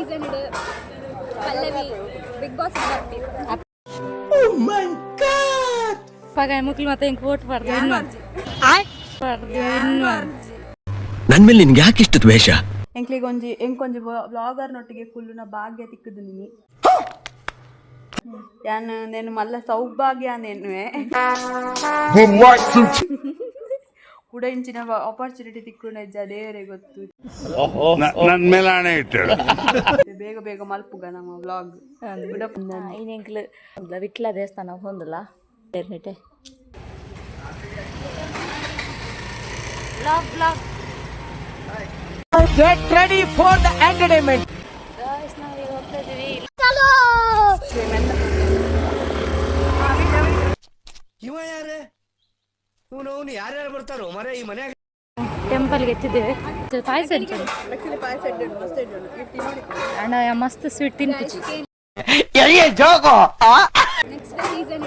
season Pallavi Big Boss party. Oh my God! Pagai mukil mata yang vote pardu ನನ್ನ ಮೇಲೆ ನಿನ್ಗೆ ಯಾಕೆ ಇಷ್ಟು ದ್ವೇಷ? ಎಂಕೊಂಜಿ ಬ್ಲಾಗರ್ ನೊಟ್ಟಿಗೆ ಕುಲ್ಲುನ ಭಾಗ್ಯ ತಿಕ್ಕದು ನೀ ಯಾನು నేను మళ్ళా సౌభాగ్య నేనువే ಕೂಡ ಇಂಚಿನ ಆಪರ್ಚುನಿಟಿ ತಿಕ್ಕೊಂಡು ಇಜ್ಜ ದೇವರೇ ಗೊತ್ತು. ನನ್ನ ಮೇಲೆ ಆಣೆ ಇಟ್ಟಳು. ಬೇಗ ಬೇಗ ಮಲ್ಪುಗ ನಮ್ಮ ವ್ಲಾಗ್ ಇನ್ನೆಂಕ್ಲು ವಿಟ್ಲ ದೇವಸ್ಥಾನ ಹೊಂದಲ್ಲ ಟೆರ್ನಿಟೆ blog blog Get ready for the entertainment. Guys ನಾವು ಈಗ ಹೋಗ್ತಾ ಇದೀವಿ. ಇವ ಯಾರೇ? ಇವನು ಯಾರ್ಯಾರು ಬರ್ತಾರೋ ಮರೆ ಈ ಮನೆಯಾಗ? ಟೆಂಪಲ್ಗೆ ಎತ್ತಿದ್ದೇವೆ. ಪಾಯಸ ಅಣ್ಣ ಮಸ್ತ್ sweet ತಿನ್ಪಿಚ್ಚು. Next season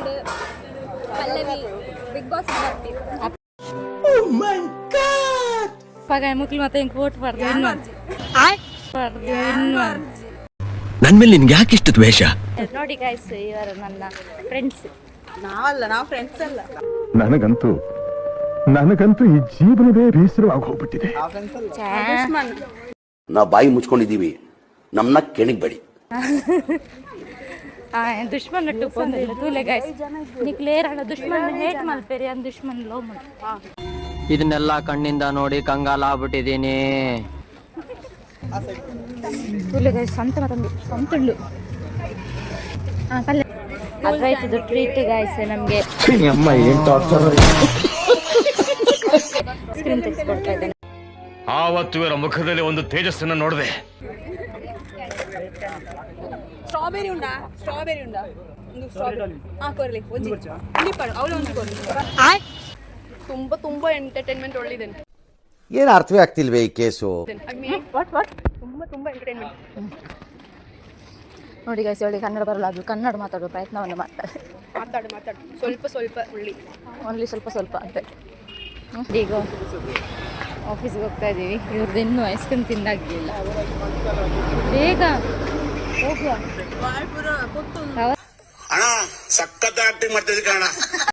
Pallavi Big Boss party. Oh my God! Pagai mukil mata yang vote pardu ನನ್ನ ಮೇಲೆ ನಿನ್ಗೆ ಯಾಕೆ ಇಷ್ಟು ದ್ವೇಷ? ನೋಡಿ ಗೈಸ್ ಇವರು ನನ್ನ ಫ್ರೆಂಡ್ಸ್. ನಾವು ಫ್ರೆಂಡ್ಸ್ ಅಲ್ಲ. ನನಗಂತೂ ಈ ಜೀವನವೇ ಬೇಸರವಾಗಿ ಹೋಗ್ಬಿಟ್ಟಿದೆ. ನಾವು ಬಾಯಿ ಮುಚ್ಕೊಂಡಿದ್ದೀವಿ, ನಮ್ಮನ್ನ ಕೆಣಗಬೇಡಿ. ದುಶ್ಮನ್ ನಟ್ಟು ಪೊಂದಿಲ್ಲ ತೂಲೆ ಗೈಸ್ ನಿಕ್ಲೇರ್ ಅಣ್ಣ ದುಶ್ಮನ್ ಹೇಟ್ ಮಲ್ಪೇರಿ ಅಂದ್ ದುಶ್ಮನ್ ಲವ್ ಮಾಡಿ ಇದನ್ನೆಲ್ಲ ಕಣ್ಣಿಂದ ನೋಡಿ ಕಂಗಾಲಾಗ್ಬಿಟ್ಟಿದೀನಿ. ತೂಲೆ ಗೈಸ್ ಸಂತ ಮತ್ತೊಂದು ಸಂತುಂಡು ಪಲ್ಲೆ ಅದ್ವೈತದ ಟ್ರೀಟ್ ಗೈಸ್ ನಮಗೆ ಸ್ಕ್ರೀನ್ ತೆಗೆಸ್ಕೊಡ್ತಾ ಇದ್ದೇನೆ. ಆವತ್ತು ಇವರ ಮುಖದಲ್ಲಿ ಒಂದು ತೇಜಸ್ಸನ್ನು ನೋಡಿದೆ. ಸ್ಟ್ರಾಬೆರಿ ಉಂಡಾ ಒಂದು ಸ್ಟ್ರಾಬೆರಿ ಕೊರ್ಲಿ ಒಂಜಿ ಉಳ್ಳಿಪಾಡು ಅವಳು ಒಂದು ಕೊರ್ಲಿ. ತುಂಬಾ ಎಂಟರ್ಟೈನ್ಮೆಂಟ್ ಒಳ್ಳಿದೆ. ಏನು ಅರ್ಥವೇ ಆಗ್ತಿಲ್ವೇ ಈ ಕೇಸು? ತುಂಬಾ ಎಂಟರ್ಟೈನ್ಮೆಂಟ್. ನೋಡಿ ಗೈಸ್ ಅವಳಿಗೆ ಕನ್ನಡ ಬರಲಾದ್ರು ಕನ್ನಡ ಮಾತಾಡೋ ಪ್ರಯತ್ನವನ್ನು ಮಾಡ್ತಾರೆ. ಮಾತಾಡು ಸ್ವಲ್ಪ ಓನ್ಲಿ ಸ್ವಲ್ಪ ಅಂತೆ. ಈಗ ಆಫೀಸ್ಗೆ ಹೋಗ್ತಾ ಇದ್ದೀವಿ. ಇವ್ರದ್ದು ಇನ್ನೂ ಐಸ್ ಕ್ರೀಮ್ ತಿಂದಾಗಲಿಲ್ಲ. ಬೇಗ ಹೋಗುವ. ಅಣ್ಣ ಸಖತ್ ಆಕ್ಟಿಂಗ್ ಮಾಡ್ತಿದ್ದೆ ಕಣ.